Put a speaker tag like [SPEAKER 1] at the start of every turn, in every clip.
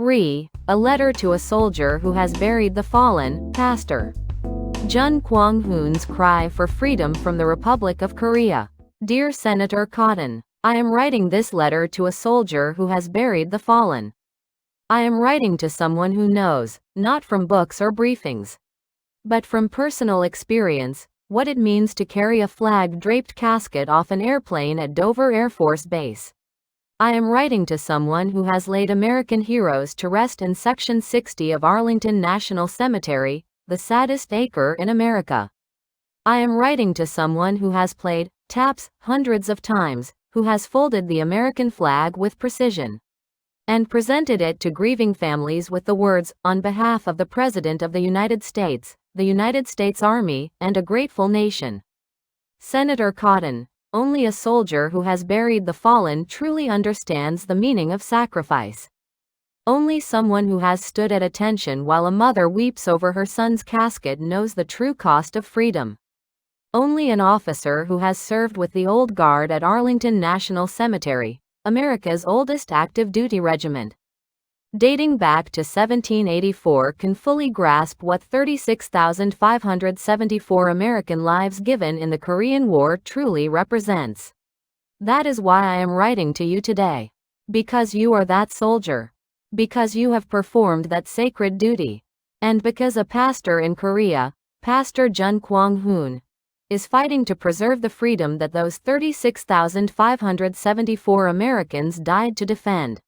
[SPEAKER 1] A letter to a soldier who has buried the fallen, Pastor Jun Kwang-hoon's cry for freedom from the Republic of Korea. Dear Senator Cotton, I am writing this letter to a soldier who has buried the fallen. I am writing to someone who knows, not from books or briefings, but from personal experience, what it means to carry a flag-draped casket off an airplane at Dover Air Force Base. I am writing to someone who has laid American heroes to rest in Section 60 of Arlington National Cemetery, the saddest acre in America. I am writing to someone who has played taps hundreds of times, who has folded the American flag with precision, and presented it to grieving families with the words, "On behalf of the President of the United States Army, and a grateful nation." Senator Cotton, only a soldier who has buried the fallen truly understands the meaning of sacrifice. Only someone who has stood at attention while a mother weeps over her son's casket knows the true cost of freedom. Only an officer who has served with the Old Guard at Arlington National Cemetery, America's oldest active duty regiment, dating back to 1784, can fully grasp what 36,574 American lives given in the Korean War truly represents. That is why I am writing to you today. Because you are that soldier. Because you have performed that sacred duty. And because a pastor in Korea, Pastor Jun Kwang-hoon, is fighting to preserve the freedom that those 36,574 Americans died to defend.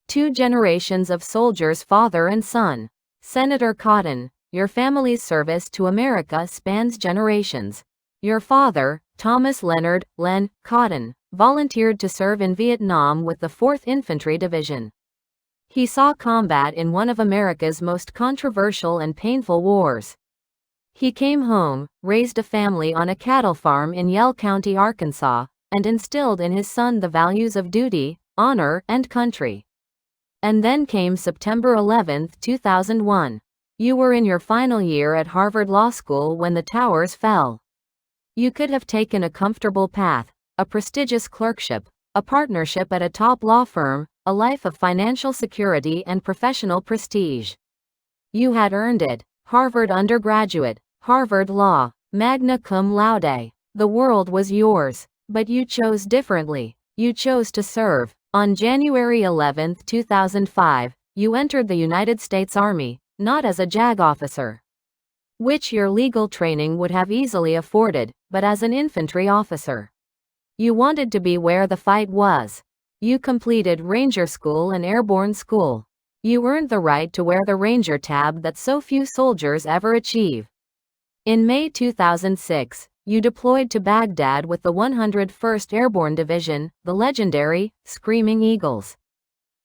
[SPEAKER 1] 2 generations of soldiers, father and son. Senator Cotton, your family's service to America spans generations. Your father, Thomas Leonard Len Cotton, volunteered to serve in Vietnam with the 4th Infantry Division. He saw combat in one of America's most controversial and painful wars. He came home, raised a family on a cattle farm in Yell County, Arkansas, and instilled in his son the values of duty, honor, and country. And then came September 11, 2001. You were in your final year at Harvard Law School when the towers fell. You could have taken a comfortable path, a prestigious clerkship, a partnership at a top law firm, a life of financial security and professional prestige. You had earned it. Harvard undergraduate, Harvard Law, magna cum laude. The world was yours. But you chose differently. You chose to serve. On January 11, 2005, you entered the United States Army, not as a JAG officer, which your legal training would have easily afforded, but as an infantry officer. You wanted to be where the fight was. You completed Ranger School and Airborne School. You earned the right to wear the Ranger tab that so few soldiers ever achieve. In May 2006, you deployed to Baghdad with the 101st Airborne Division, the legendary Screaming Eagles.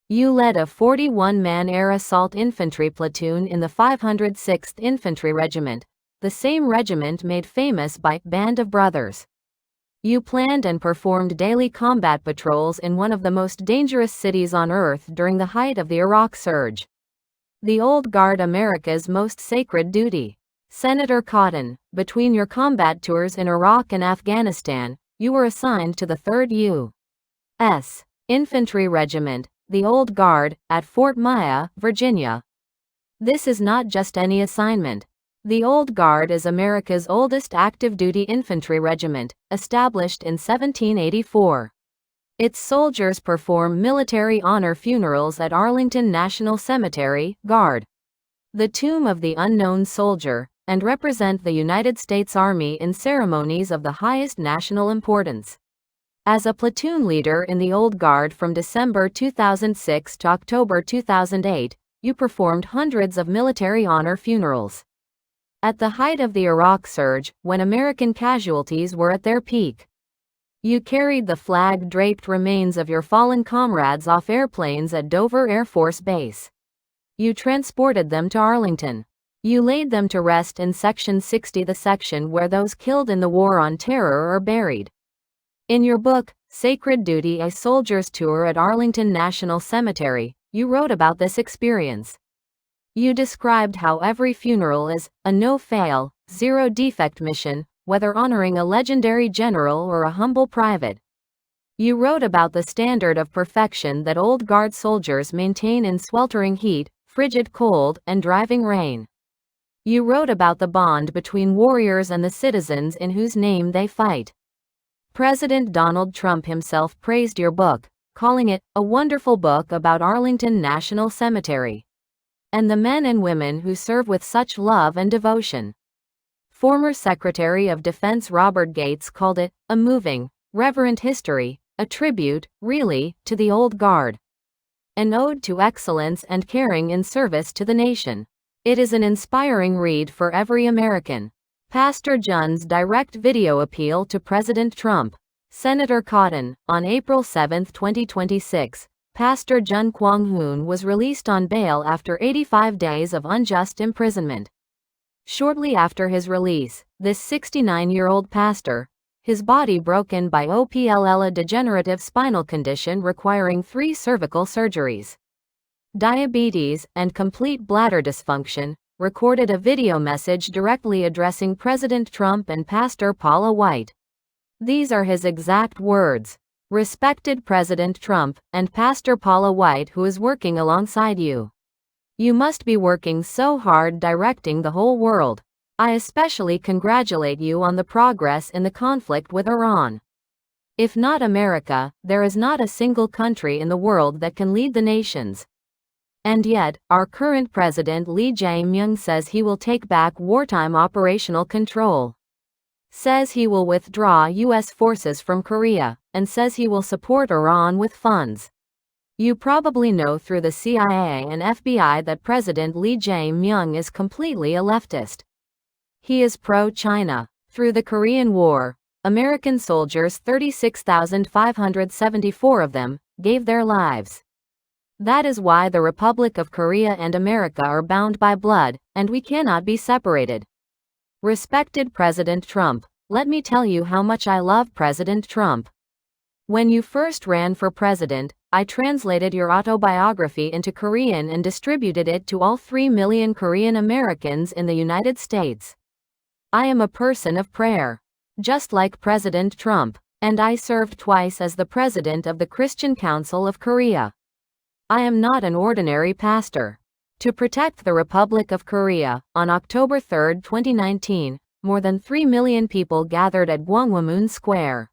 [SPEAKER 1] You led a 41-man air assault infantry platoon in the 506th Infantry Regiment, the same regiment made famous by Band of Brothers. You planned and performed daily combat patrols in one of the most dangerous cities on Earth during the height of the Iraq Surge. The Old Guard, America's most sacred duty. Senator Cotton, between your combat tours in Iraq and Afghanistan, you were assigned to the 3rd U.S. Infantry Regiment, the Old Guard, at Fort Myer, Virginia. This is not just any assignment. The Old Guard is America's oldest active-duty infantry regiment, established in 1784. Its soldiers perform military honor funerals at Arlington National Cemetery, Guard, the tomb of the unknown soldier, and represent the United States Army in ceremonies of the highest national importance. As a platoon leader in the Old Guard from December 2006 to October 2008, you performed hundreds of military honor funerals. At the height of the Iraq Surge, when American casualties were at their peak, you carried the flag-draped remains of your fallen comrades off airplanes at Dover Air Force Base. You transported them to Arlington. You laid them to rest in Section 60, the section where those killed in the War on Terror are buried. In your book, Sacred Duty: A Soldier's Tour at Arlington National Cemetery, you wrote about this experience. You described how every funeral is a no-fail, zero-defect mission, whether honoring a legendary general or a humble private. You wrote about the standard of perfection that old guard soldiers maintain in sweltering heat, frigid cold, and driving rain. You wrote about the bond between warriors and the citizens in whose name they fight. President Donald Trump himself praised your book, calling it a wonderful book about Arlington National Cemetery and the men and women who serve with such love and devotion. Former Secretary of Defense Robert Gates called it a moving, reverent history, a tribute, really, to the old guard. An ode to excellence and caring in service to the nation. It is an inspiring read for every American. Pastor Jun's direct video appeal to President Trump. Senator Cotton. On April 7, 2026, Pastor Jun Kwang-hoon was released on bail after 85 days of unjust imprisonment. Shortly after his release, this 69-year-old pastor, his body broken by OPLL, a degenerative spinal condition requiring 3 cervical surgeries, diabetes, and complete bladder dysfunction, recorded a video message directly addressing President Trump and Pastor Paula White. These are his exact words. "Respected President Trump, and Pastor Paula White, who is working alongside you. You must be working so hard directing the whole world. I especially congratulate you on the progress in the conflict with Iran. If not America, there is not a single country in the world that can lead the nations. And yet, our current president Lee Jae-myung says he will take back wartime operational control. Says he will withdraw U.S. forces from Korea, and says he will support Iran with funds. You probably know through the CIA and FBI that President Lee Jae-myung is completely a leftist. He is pro-China. Through the Korean War, American soldiers, 36,574 of them, gave their lives. That is why the Republic of Korea and America are bound by blood, and we cannot be separated. Respected President Trump, let me tell you how much I love President Trump. When you first ran for president, I translated your autobiography into Korean and distributed it to all 3 million Korean Americans in the United States. I am a person of prayer, just like President Trump, and I served twice as the president of the Christian Council of Korea. I am not an ordinary pastor. To protect the Republic of Korea, on October 3, 2019, more than 3 million people gathered at Gwanghwamun Square.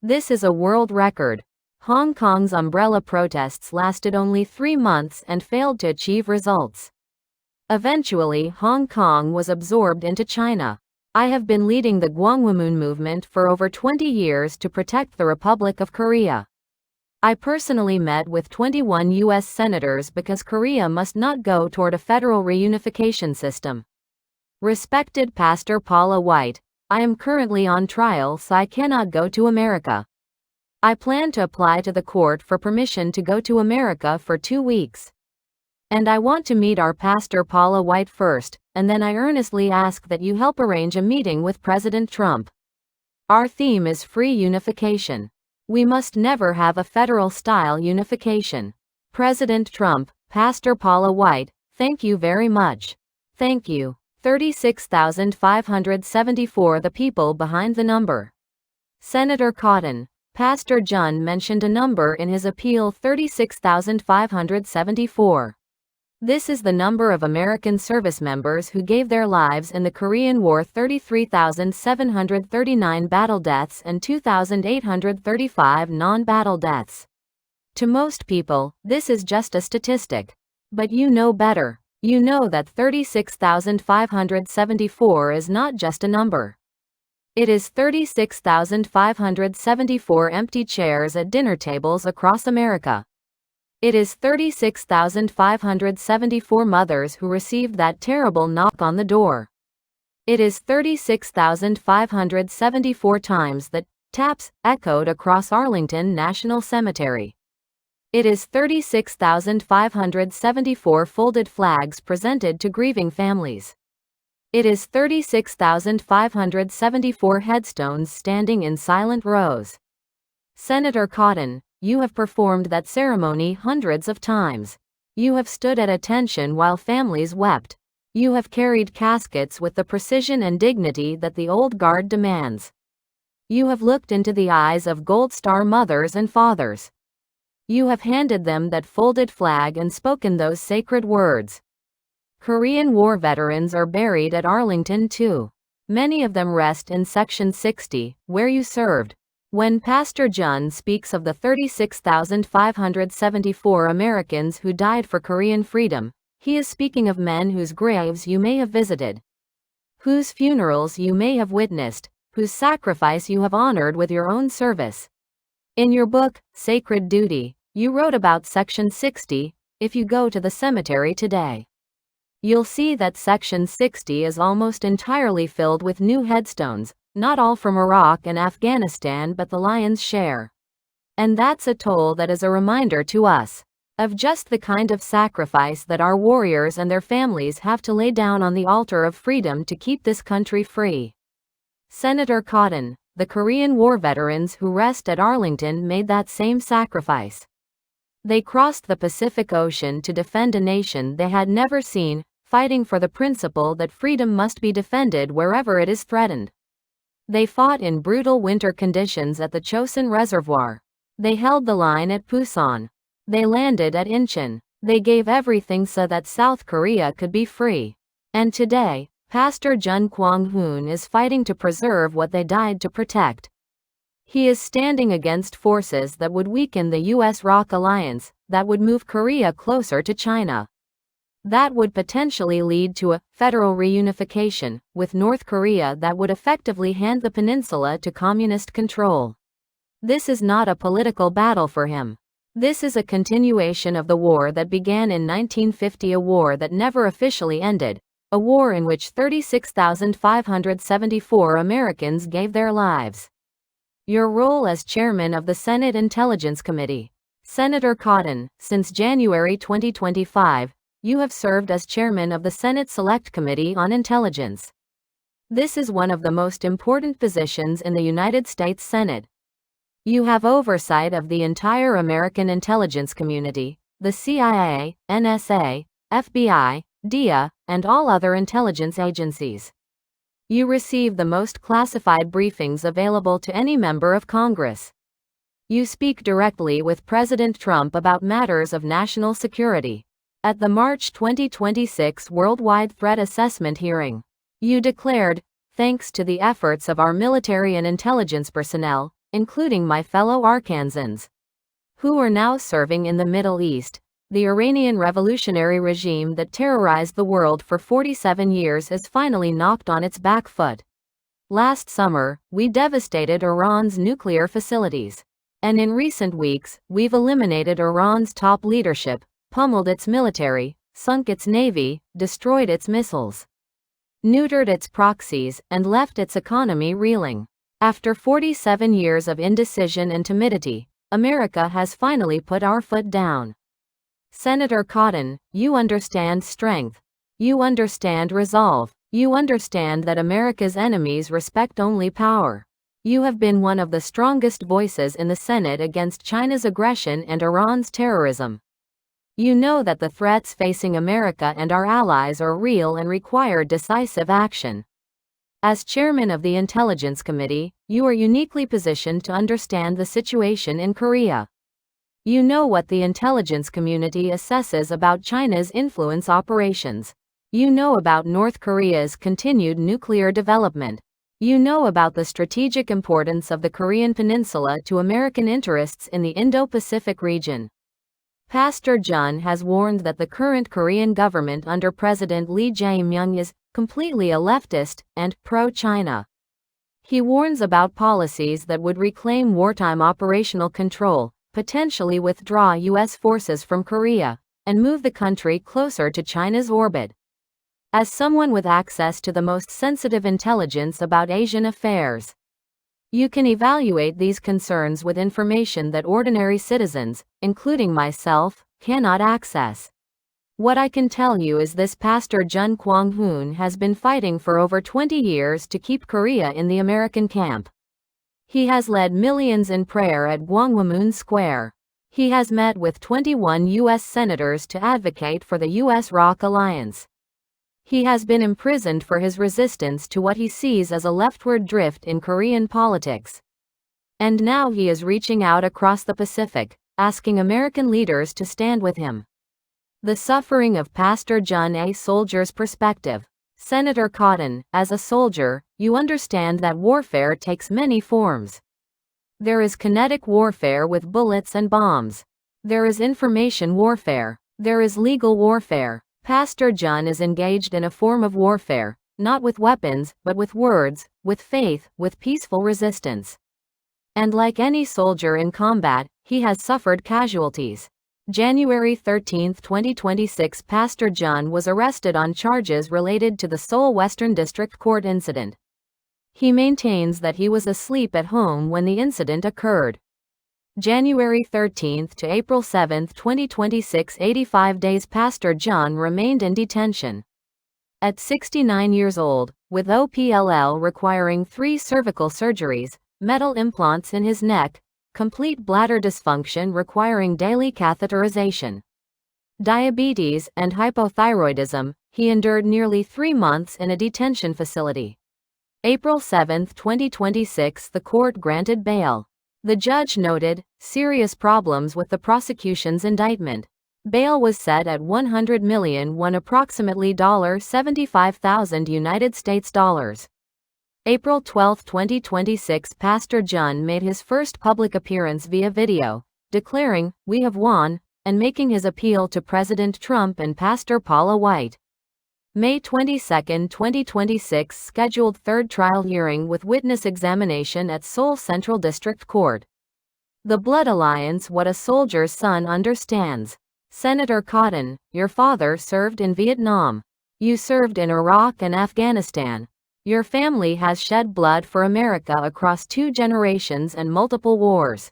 [SPEAKER 1] This is a world record. Hong Kong's umbrella protests lasted only 3 months and failed to achieve results. Eventually, Hong Kong was absorbed into China. I have been leading the Gwanghwamun movement for over 20 years to protect the Republic of Korea. I personally met with 21 U.S. senators because Korea must not go toward a federal reunification system. Respected Pastor Paula White, I am currently on trial, so I cannot go to America. I plan to apply to the court for permission to go to America for 2 weeks. And I want to meet our Pastor Paula White first, and then I earnestly ask that you help arrange a meeting with President Trump. Our theme is free unification. We must never have a federal-style unification. President Trump, Pastor Paula White, thank you very much. Thank you. 36,574 the people behind the number. Senator Cotton. Pastor Jun mentioned a number in his appeal, 36,574. This is the number of American service members who gave their lives in the Korean War: 33,739 battle deaths and 2,835 non-battle deaths. To most people, this is just a statistic. But you know better. You know that 36,574 is not just a number. It is 36,574 empty chairs at dinner tables across America. It is 36,574 mothers who received that terrible knock on the door. It is 36,574 times that taps echoed across Arlington National Cemetery. It is 36,574 folded flags presented to grieving families. It is 36,574 headstones standing in silent rows. Senator Cotton, you have performed that ceremony hundreds of times. You have stood at attention while families wept. You have carried caskets with the precision and dignity that the old guard demands. You have looked into the eyes of Gold Star mothers and fathers. You have handed them that folded flag and spoken those sacred words. Korean War veterans are buried at Arlington too. Many of them rest in Section 60, where you served. When Pastor Jun speaks of the 36,574 Americans who died for Korean freedom, he is speaking of men whose graves you may have visited, whose funerals you may have witnessed, whose sacrifice you have honored with your own service. In your book, Sacred Duty, you wrote about Section 60. If you go to the cemetery today, you'll see that Section 60 is almost entirely filled with new headstones, not all from Iraq and Afghanistan but the lion's share. And that's a toll that is a reminder to us of just the kind of sacrifice that our warriors and their families have to lay down on the altar of freedom to keep this country free. Senator Cotton, the Korean War veterans who rest at Arlington made that same sacrifice. They crossed the Pacific Ocean to defend a nation they had never seen, fighting for the principle that freedom must be defended wherever it is threatened. They fought in brutal winter conditions at the Chosin Reservoir. They held the line at Pusan. They landed at Incheon. They gave everything so that South Korea could be free. And today, Pastor Jun Kwang-hoon is fighting to preserve what they died to protect. He is standing against forces that would weaken the US-ROC alliance, that would move Korea closer to China. That would potentially lead to a federal reunification with North Korea that would effectively hand the peninsula to communist control. This is not a political battle for him. This is a continuation of the war that began in 1950, a war that never officially ended, a war in which 36,574 Americans gave their lives. Your role as chairman of the Senate Intelligence Committee. Senator Cotton, since January 2025, you have served as chairman of the Senate Select Committee on Intelligence. This is one of the most important positions in the United States Senate. You have oversight of the entire American intelligence community, the CIA, NSA, FBI, DIA, and all other intelligence agencies. You receive the most classified briefings available to any member of Congress. You speak directly with President Trump about matters of national security. At the March 2026 Worldwide Threat Assessment hearing, you declared, "Thanks to the efforts of our military and intelligence personnel, including my fellow Arkansans, who are now serving in the Middle East, the Iranian revolutionary regime that terrorized the world for 47 years is finally knocked on its back foot. Last summer, we devastated Iran's nuclear facilities. And in recent weeks, we've eliminated Iran's top leadership, pummeled its military, sunk its navy, destroyed its missiles, neutered its proxies, and left its economy reeling. After 47 years of indecision and timidity, America has finally put our foot down." Senator Cotton, you understand strength. You understand resolve. You understand that America's enemies respect only power. You have been one of the strongest voices in the Senate against China's aggression and Iran's terrorism. You know that the threats facing America and our allies are real and require decisive action. As chairman of the Intelligence Committee, you are uniquely positioned to understand the situation in Korea. You know what the intelligence community assesses about China's influence operations. You know about North Korea's continued nuclear development. You know about the strategic importance of the Korean Peninsula to American interests in the Indo-Pacific region. Pastor Jun has warned that the current Korean government under President Lee Jae-myung is completely a leftist and pro-China. He warns about policies that would reclaim wartime operational control, potentially withdraw U.S. forces from Korea, and move the country closer to China's orbit. As someone with access to the most sensitive intelligence about Asian affairs, you can evaluate these concerns with information that ordinary citizens, including myself, cannot access. What I can tell you is this: Pastor Jun Kwang-hoon has been fighting for over 20 years to keep Korea in the American camp. He has led millions in prayer at Gwanghwamun Square. He has met with 21 U.S. senators to advocate for the US-ROC alliance. He has been imprisoned for his resistance to what he sees as a leftward drift in Korean politics. And now he is reaching out across the Pacific, asking American leaders to stand with him. The suffering of Pastor Jun, a soldier's perspective. Senator Cotton, as a soldier, you understand that warfare takes many forms. There is kinetic warfare with bullets and bombs. There is information warfare. There is legal warfare. Pastor Jun is engaged in a form of warfare, not with weapons, but with words, with faith, with peaceful resistance. And like any soldier in combat, he has suffered casualties. January 13, 2026, Pastor Jun was arrested on charges related to the Seoul Western District Court incident. He maintains that he was asleep at home when the incident occurred. January 13 to April 7, 2026, 85 days Pastor Jun remained in detention. At 69 years old, with OPLL requiring 3 cervical surgeries, metal implants in his neck, complete bladder dysfunction requiring daily catheterization, diabetes, and hypothyroidism, he endured nearly 3 months in a detention facility. April 7, 2026, the court granted bail. The judge noted serious problems with the prosecution's indictment. Bail was set at $100 million, approximately $75,000 United States dollars. April 12, 2026, Pastor Jun made his first public appearance via video, declaring, "We have won," and making his appeal to President Trump and Pastor Paula White. May 22, 2026, scheduled third trial hearing with witness examination at Seoul Central District Court. The Blood Alliance, what a soldier's son understands. Senator Cotton, your father served in Vietnam. You served in Iraq and Afghanistan. Your family has shed blood for America across 2 generations and multiple wars.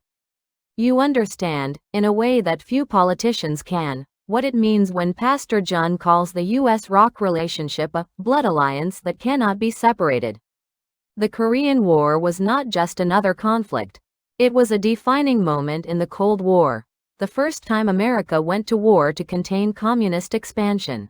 [SPEAKER 1] You understand, in a way that few politicians can, what it means when Pastor Jun calls the U.S.-ROK relationship a blood alliance that cannot be separated. The Korean War was not just another conflict. It was a defining moment in the Cold War, the first time America went to war to contain communist expansion.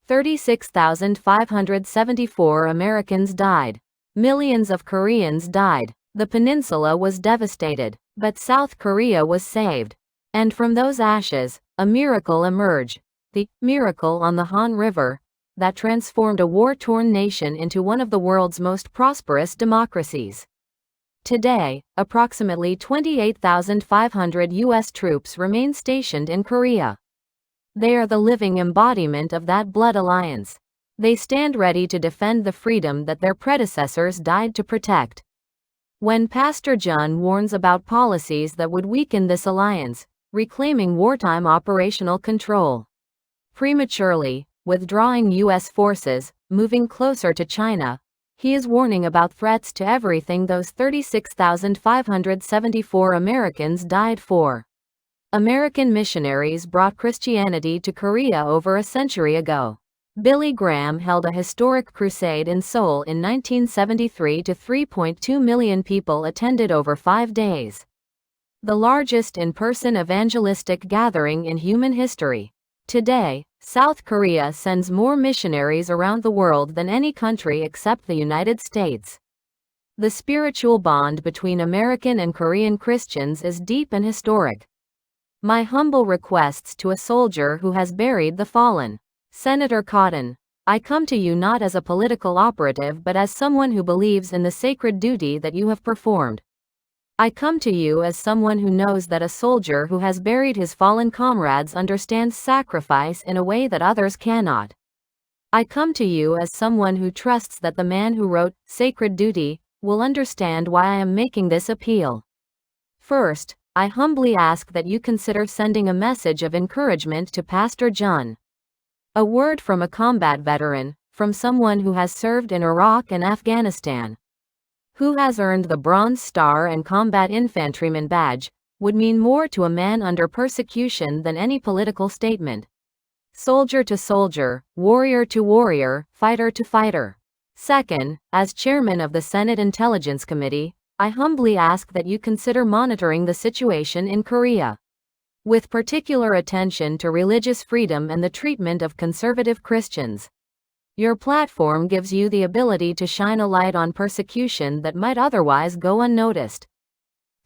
[SPEAKER 1] 36,574 Americans died. Millions of Koreans died. The peninsula was devastated, but South Korea was saved. And from those ashes, a miracle emerged, the miracle on the Han River, that transformed a war-torn nation into one of the world's most prosperous democracies. Today, approximately 28,500 U.S. troops remain stationed in Korea. They are the living embodiment of that blood alliance. They stand ready to defend the freedom that their predecessors died to protect. When Pastor Jun warns about policies that would weaken this alliance, reclaiming wartime operational control, prematurely withdrawing U.S. forces, moving closer to China, he is warning about threats to everything those 36,574 Americans died for. American missionaries brought Christianity to Korea over a century ago. Billy Graham held a historic crusade in Seoul in 1973 to 3.2 million people attended over 5 days. The largest in-person evangelistic gathering in human history. Today, South Korea sends more missionaries around the world than any country except the United States. The spiritual bond between American and Korean Christians is deep and historic. My humble requests to a soldier who has buried the fallen. Senator Cotton, I come to you not as a political operative but as someone who believes in the sacred duty that you have performed. I come to you as someone who knows that a soldier who has buried his fallen comrades understands sacrifice in a way that others cannot. I come to you as someone who trusts that the man who wrote Sacred Duty will understand why I am making this appeal. First, I humbly ask that you consider sending a message of encouragement to Pastor Jun. A word from a combat veteran, from someone who has served in Iraq and Afghanistan, who has earned the Bronze Star and Combat Infantryman badge, would mean more to a man under persecution than any political statement. Soldier to soldier, warrior to warrior, fighter to fighter. Second, as chairman of the Senate Intelligence Committee, I humbly ask that you consider monitoring the situation in Korea, with particular attention to religious freedom and the treatment of conservative Christians. Your platform gives you the ability to shine a light on persecution that might otherwise go unnoticed.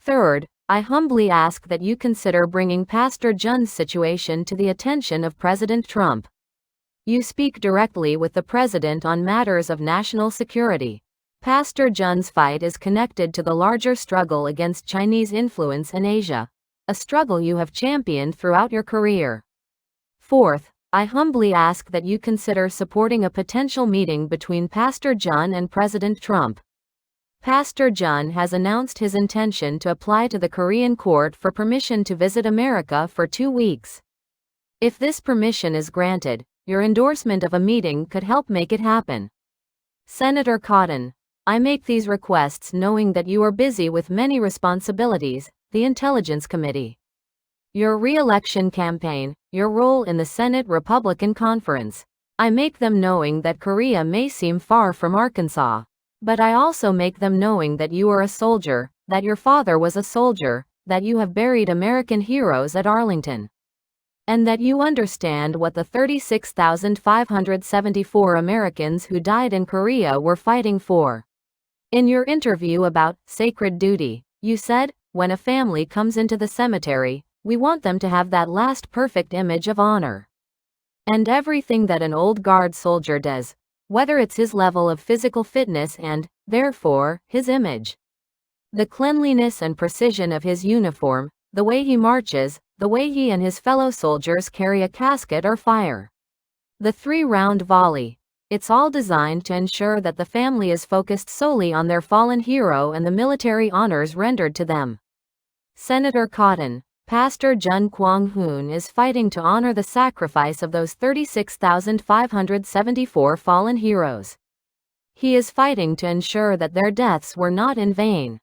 [SPEAKER 1] Third, I humbly ask that you consider bringing Pastor Jun's situation to the attention of President Trump. You speak directly with the president on matters of national security. Pastor Jun's fight is connected to the larger struggle against Chinese influence in Asia, a struggle you have championed throughout your career. Fourth, I humbly ask that you consider supporting a potential meeting between Pastor Jun and President Trump. Pastor Jun has announced his intention to apply to the Korean court for permission to visit America for 2 weeks. If this permission is granted, your endorsement of a meeting could help make it happen. Senator Cotton, I make these requests knowing that you are busy with many responsibilities, the Intelligence Committee, your re-election campaign, your role in the Senate Republican Conference. I make them knowing that Korea may seem far from Arkansas, but I also make them knowing that you are a soldier, that your father was a soldier, that you have buried American heroes at Arlington, and that you understand what the 36,574 Americans who died in Korea were fighting for. In your interview about sacred duty, you said, when a family comes into the cemetery, we want them to have that last perfect image of honor. And everything that an old guard soldier does, whether it's his level of physical fitness and, therefore, his image, the cleanliness and precision of his uniform, the way he marches, the way he and his fellow soldiers carry a casket or fire, the 3-round volley, it's all designed to ensure that the family is focused solely on their fallen hero and the military honors rendered to them. Senator Cotton, Pastor Jun Kwang-hoon is fighting to honor the sacrifice of those 36,574 fallen heroes. He is fighting to ensure that their deaths were not in vain.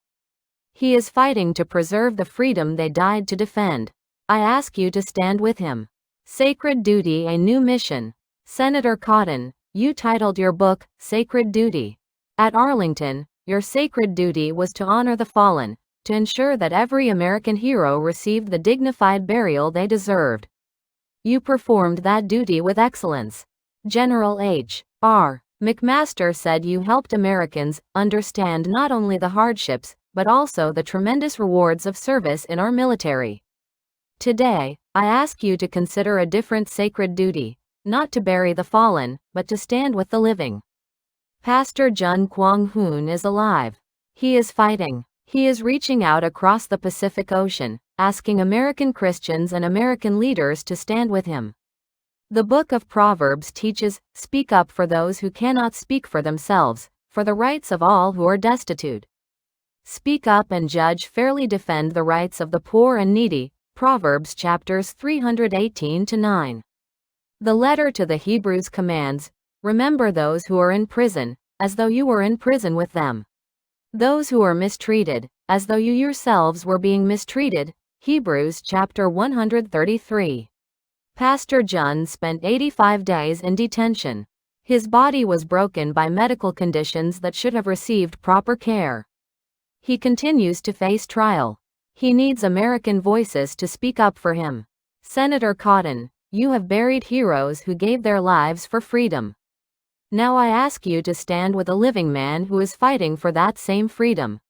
[SPEAKER 1] He is fighting to preserve the freedom they died to defend. I ask you to stand with him. Sacred Duty, a New Mission. Senator Cotton, you titled your book, Sacred Duty. At Arlington, your sacred duty was to honor the fallen, to ensure that every American hero received the dignified burial they deserved. You performed that duty with excellence. General H.R. McMaster said you helped Americans understand not only the hardships, but also the tremendous rewards of service in our military. Today, I ask you to consider a different sacred duty, not to bury the fallen, but to stand with the living. Pastor Jun Kwang-hoon is alive. He is fighting. He is reaching out across the Pacific Ocean, asking American Christians and American leaders to stand with him. The book of Proverbs teaches, speak up for those who cannot speak for themselves, for the rights of all who are destitute. Speak up and judge fairly, defend the rights of the poor and needy. Proverbs chapters 318-9. The letter to the Hebrews commands, remember those who are in prison, as though you were in prison with them. Those who are mistreated, as though you yourselves were being mistreated. Hebrews chapter 133. Pastor Jun spent 85 days in detention. His body was broken by medical conditions that should have received proper care. He continues to face trial. He needs American voices to speak up for him. Senator Cotton, you have buried heroes who gave their lives for freedom. Now I ask you to stand with a living man who is fighting for that same freedom.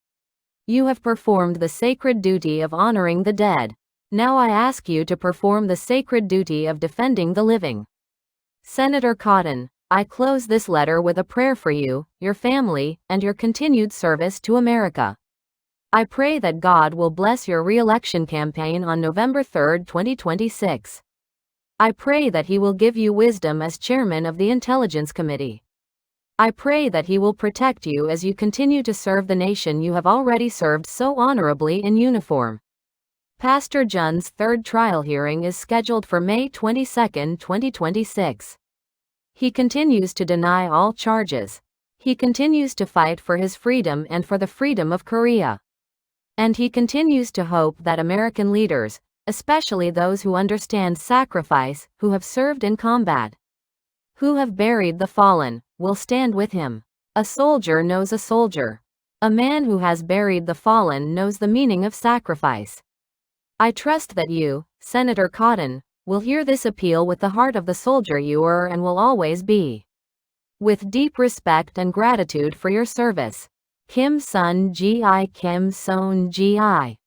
[SPEAKER 1] You have performed the sacred duty of honoring the dead. Now I ask you to perform the sacred duty of defending the living. Senator Cotton, I close this letter with a prayer for you, your family, and your continued service to America. I pray that God will bless your re-election campaign on November 3, 2026. I pray that He will give you wisdom as chairman of the Intelligence Committee. I pray that He will protect you as you continue to serve the nation you have already served so honorably in uniform. Pastor Jun's third trial hearing is scheduled for May 22, 2026. He continues to deny all charges. He continues to fight for his freedom and for the freedom of Korea. And he continues to hope that American leaders, especially those who understand sacrifice, who have served in combat, who have buried the fallen, will stand with him. A soldier knows a soldier. A man who has buried the fallen knows the meaning of sacrifice. I trust that you, Senator Cotton, will hear this appeal with the heart of the soldier you are and will always be. With deep respect and gratitude for your service. Kim Sun Gi. Kim Son Gi.